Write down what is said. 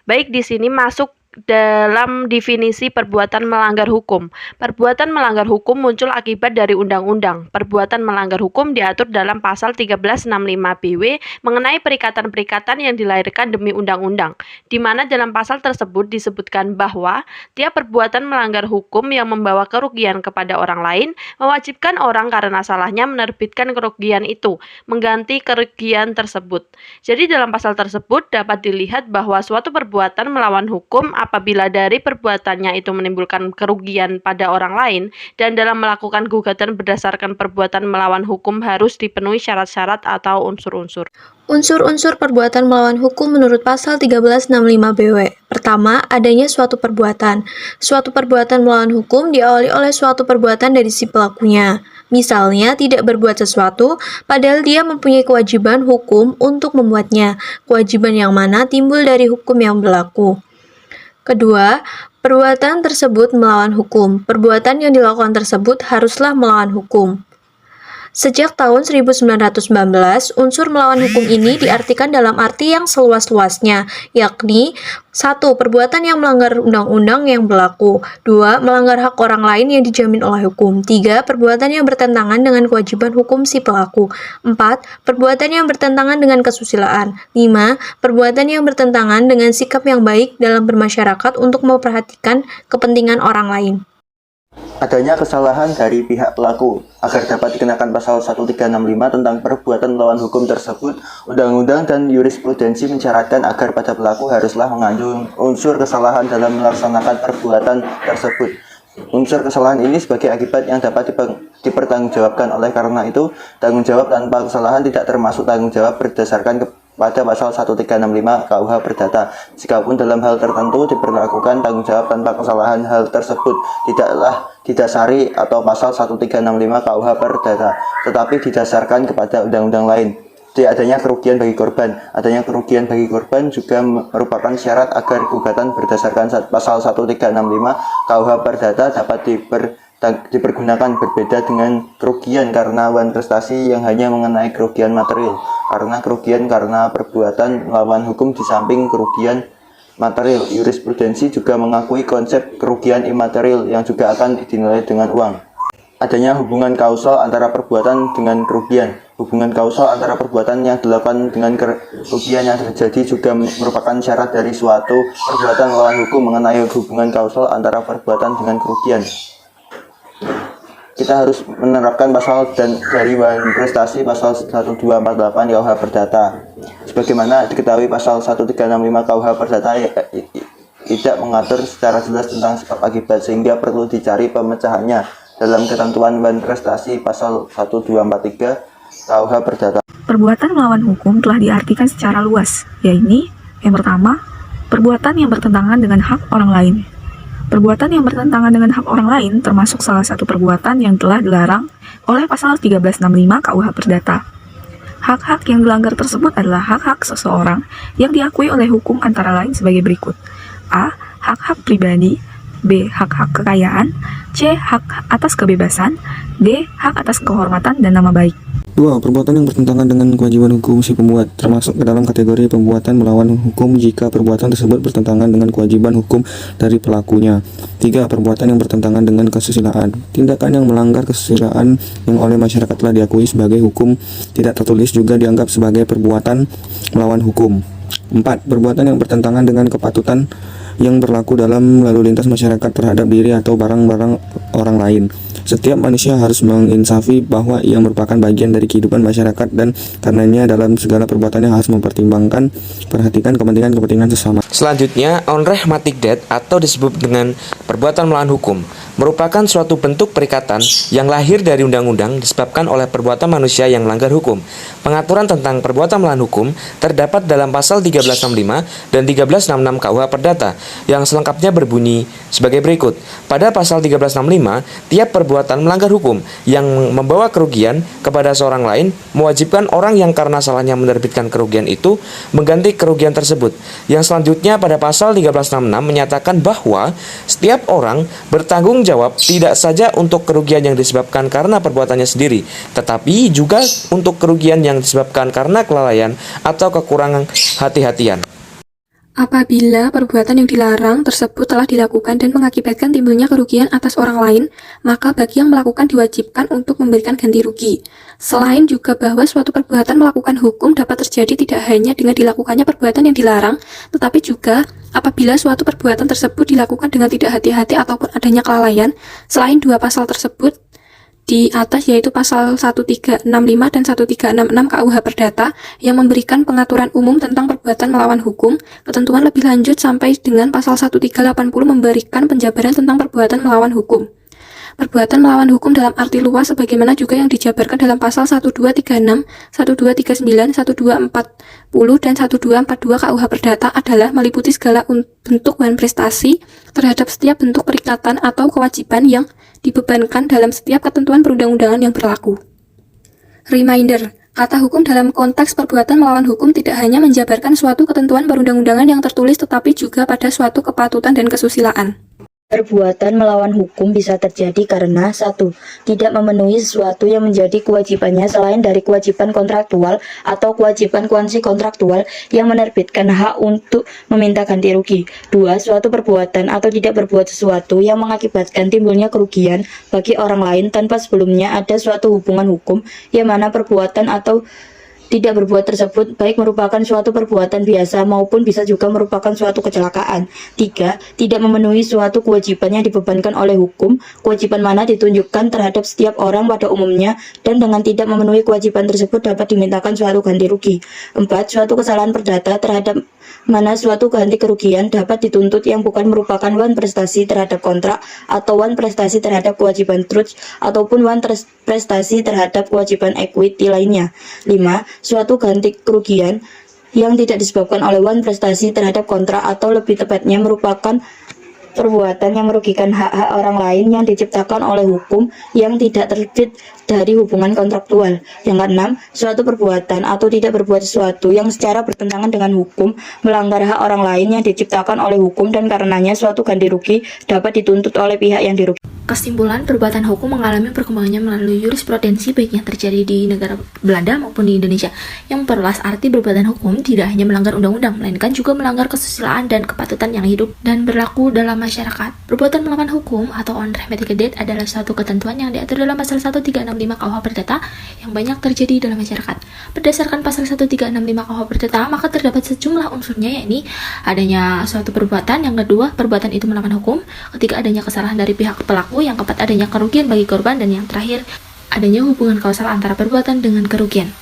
Baik, di sini masuk dalam definisi perbuatan melanggar hukum. Perbuatan melanggar hukum muncul akibat dari undang-undang. Perbuatan melanggar hukum diatur dalam pasal 1365 BW mengenai perikatan-perikatan yang dilahirkan demi undang-undang, di mana dalam pasal tersebut disebutkan bahwa tiap perbuatan melanggar hukum yang membawa kerugian kepada orang lain mewajibkan orang karena salahnya menerbitkan kerugian itu, mengganti kerugian tersebut. Jadi dalam pasal tersebut dapat dilihat bahwa suatu perbuatan melawan hukum apabila dari perbuatannya itu menimbulkan kerugian pada orang lain, dan dalam melakukan gugatan berdasarkan perbuatan melawan hukum harus dipenuhi syarat-syarat atau unsur-unsur. Unsur-unsur perbuatan melawan hukum menurut pasal 1365 BW. Pertama, adanya suatu perbuatan. Suatu perbuatan melawan hukum diawali oleh suatu perbuatan dari si pelakunya. Misalnya, tidak berbuat sesuatu, padahal dia mempunyai kewajiban hukum untuk membuatnya. Kewajiban yang mana timbul dari hukum yang berlaku. Kedua, perbuatan tersebut melawan hukum. Perbuatan yang dilakukan tersebut haruslah melawan hukum. Sejak tahun 1919, unsur melawan hukum ini diartikan dalam arti yang seluas-luasnya, yakni 1. Perbuatan yang melanggar undang-undang yang berlaku. 2. Melanggar hak orang lain yang dijamin oleh hukum. 3. Perbuatan yang bertentangan dengan kewajiban hukum si pelaku. 4. Perbuatan yang bertentangan dengan kesusilaan. 5. Perbuatan yang bertentangan dengan sikap yang baik dalam bermasyarakat untuk memperhatikan kepentingan orang lain. Adanya kesalahan dari pihak pelaku. Agar dapat dikenakan pasal 1365 tentang perbuatan melawan hukum tersebut, undang-undang dan jurisprudensi mensyaratkan agar pada pelaku haruslah mengandung unsur kesalahan dalam melaksanakan perbuatan tersebut. Unsur kesalahan ini sebagai akibat yang dapat dipertanggungjawabkan. Oleh karena itu, tanggung jawab tanpa kesalahan tidak termasuk tanggung jawab berdasarkan pada pasal 1365 KUH Perdata. Jikapun dalam hal tertentu diberlakukan tanggung jawab tanpa kesalahan, hal tersebut tidaklah didasari atau pasal 1365 KUH Perdata, tetapi didasarkan kepada undang-undang lain. Tidak adanya kerugian bagi korban. Adanya kerugian bagi korban juga merupakan syarat agar gugatan berdasarkan pasal 1365 KUH Perdata dapat dipergunakan, berbeda dengan kerugian karena wan prestasi yang hanya mengenai kerugian material. Karena kerugian karena perbuatan melawan hukum di samping kerugian material, jurisprudensi juga mengakui konsep kerugian imaterial yang juga akan dinilai dengan uang. Adanya hubungan kausal antara perbuatan dengan kerugian. Hubungan kausal antara perbuatan yang dilakukan dengan kerugian yang terjadi juga merupakan syarat dari suatu perbuatan melawan hukum. Mengenai hubungan kausal antara perbuatan dengan kerugian, kita harus menerapkan pasal dan dari wan prestasi pasal 1248 KUH Perdata. Sebagaimana diketahui pasal 1365 KUH Perdata tidak mengatur secara jelas tentang sebab akibat, sehingga perlu dicari pemecahannya dalam ketentuan wan prestasi pasal 1243 KUH Perdata. Perbuatan melawan hukum telah diartikan secara luas, yaitu yang pertama, perbuatan yang bertentangan dengan hak orang lain. Perbuatan yang bertentangan dengan hak orang lain termasuk salah satu perbuatan yang telah dilarang oleh pasal 1365 KUH Perdata. Hak-hak yang dilanggar tersebut adalah hak-hak seseorang yang diakui oleh hukum antara lain sebagai berikut. A. Hak-hak pribadi. B. Hak-hak kekayaan. C. Hak atas kebebasan. D. Hak atas kehormatan dan nama baik. 2. Perbuatan yang bertentangan dengan kewajiban hukum si pembuat termasuk ke dalam kategori perbuatan melawan hukum jika perbuatan tersebut bertentangan dengan kewajiban hukum dari pelakunya. 3. Perbuatan yang bertentangan dengan kesusilaan. Tindakan yang melanggar kesusilaan yang oleh masyarakat telah diakui sebagai hukum tidak tertulis juga dianggap sebagai perbuatan melawan hukum. 4. Perbuatan yang bertentangan dengan kepatutan yang berlaku dalam lalu lintas masyarakat terhadap diri atau barang-barang orang lain. Setiap manusia harus menginsafi bahwa ia merupakan bagian dari kehidupan masyarakat dan karenanya dalam segala perbuatannya harus perhatikan kepentingan sesama. Selanjutnya, onreh matikdet atau disebut dengan perbuatan melawan hukum merupakan suatu bentuk perikatan yang lahir dari undang-undang disebabkan oleh perbuatan manusia yang melanggar hukum. Pengaturan tentang perbuatan melawan hukum terdapat dalam pasal 1365 dan 1366 KUH Perdata yang selengkapnya berbunyi sebagai berikut. Pada pasal 1365, tiap perbuatan melanggar hukum yang membawa kerugian kepada seorang lain mewajibkan orang yang karena salahnya menerbitkan kerugian itu mengganti kerugian tersebut. Yang selanjutnya pada pasal 1366 menyatakan bahwa setiap orang bertanggung jawab tidak saja untuk kerugian yang disebabkan karena perbuatannya sendiri, tetapi juga untuk kerugian yang disebabkan karena kelalaian atau kekurangan hati-hatian. Apabila perbuatan yang dilarang tersebut telah dilakukan dan mengakibatkan timbulnya kerugian atas orang lain, maka bagi yang melakukan diwajibkan untuk memberikan ganti rugi. Selain juga bahwa suatu perbuatan melakukan hukum dapat terjadi tidak hanya dengan dilakukannya perbuatan yang dilarang, tetapi juga apabila suatu perbuatan tersebut dilakukan dengan tidak hati-hati ataupun adanya kelalaian. Selain dua pasal tersebut di atas, yaitu pasal 1365 dan 1366 KUH Perdata yang memberikan pengaturan umum tentang perbuatan melawan hukum, ketentuan lebih lanjut sampai dengan pasal 1380 memberikan penjabaran tentang perbuatan melawan hukum. Perbuatan melawan hukum dalam arti luas sebagaimana juga yang dijabarkan dalam pasal 1236, 1239, 1240, dan 1242 KUH Perdata adalah meliputi segala bentuk wan prestasi terhadap setiap bentuk perikatan atau kewajiban yang dibebankan dalam setiap ketentuan perundang-undangan yang berlaku. Reminder, kata hukum dalam konteks perbuatan melawan hukum tidak hanya menjabarkan suatu ketentuan perundang-undangan yang tertulis tetapi juga pada suatu kepatutan dan kesusilaan. Perbuatan melawan hukum bisa terjadi karena 1. Tidak memenuhi sesuatu yang menjadi kewajibannya selain dari kewajiban kontraktual atau kewajiban kuansi kontraktual yang menerbitkan hak untuk meminta ganti rugi. 2. Suatu perbuatan atau tidak berbuat sesuatu yang mengakibatkan timbulnya kerugian bagi orang lain tanpa sebelumnya ada suatu hubungan hukum yang mana perbuatan atau tidak berbuat tersebut baik merupakan suatu perbuatan biasa maupun bisa juga merupakan suatu kecelakaan. 3. Tidak memenuhi suatu kewajiban yang dibebankan oleh hukum, kewajiban mana ditunjukkan terhadap setiap orang pada umumnya dan dengan tidak memenuhi kewajiban tersebut dapat dimintakan suatu ganti rugi. 4. Suatu kesalahan perdata terhadap mana suatu ganti kerugian dapat dituntut yang bukan merupakan wan prestasi terhadap kontrak atau wan prestasi terhadap kewajiban trust ataupun wan prestasi terhadap kewajiban equity lainnya. 5. Suatu ganti kerugian yang tidak disebabkan oleh wan prestasi terhadap kontrak atau lebih tepatnya merupakan perbuatan yang merugikan hak-hak orang lain yang diciptakan oleh hukum yang tidak terbit dari hubungan kontraktual. Yang keenam, suatu perbuatan atau tidak berbuat sesuatu yang secara bertentangan dengan hukum melanggar hak orang lain yang diciptakan oleh hukum dan karenanya suatu ganti rugi dapat dituntut oleh pihak yang dirugikan. Kesimpulan, perbuatan hukum mengalami perkembangannya melalui jurisprudensi baik yang terjadi di negara Belanda maupun di Indonesia, yang memperluas arti perbuatan hukum tidak hanya melanggar undang-undang, melainkan juga melanggar kesusilaan dan kepatutan yang hidup dan berlaku dalam masyarakat. Perbuatan melawan hukum atau unrecht mitigated adalah suatu ketentuan yang diatur dalam pasal 1365 KUH Perdata yang banyak terjadi dalam masyarakat. Berdasarkan pasal 1365 KUH Perdata, maka terdapat sejumlah unsurnya, yakni adanya suatu perbuatan, yang kedua perbuatan itu melawan hukum, ketiga adanya kesalahan dari pihak pelaku, yang keempat adanya kerugian bagi korban, dan yang terakhir adanya hubungan kausal antara perbuatan dengan kerugian.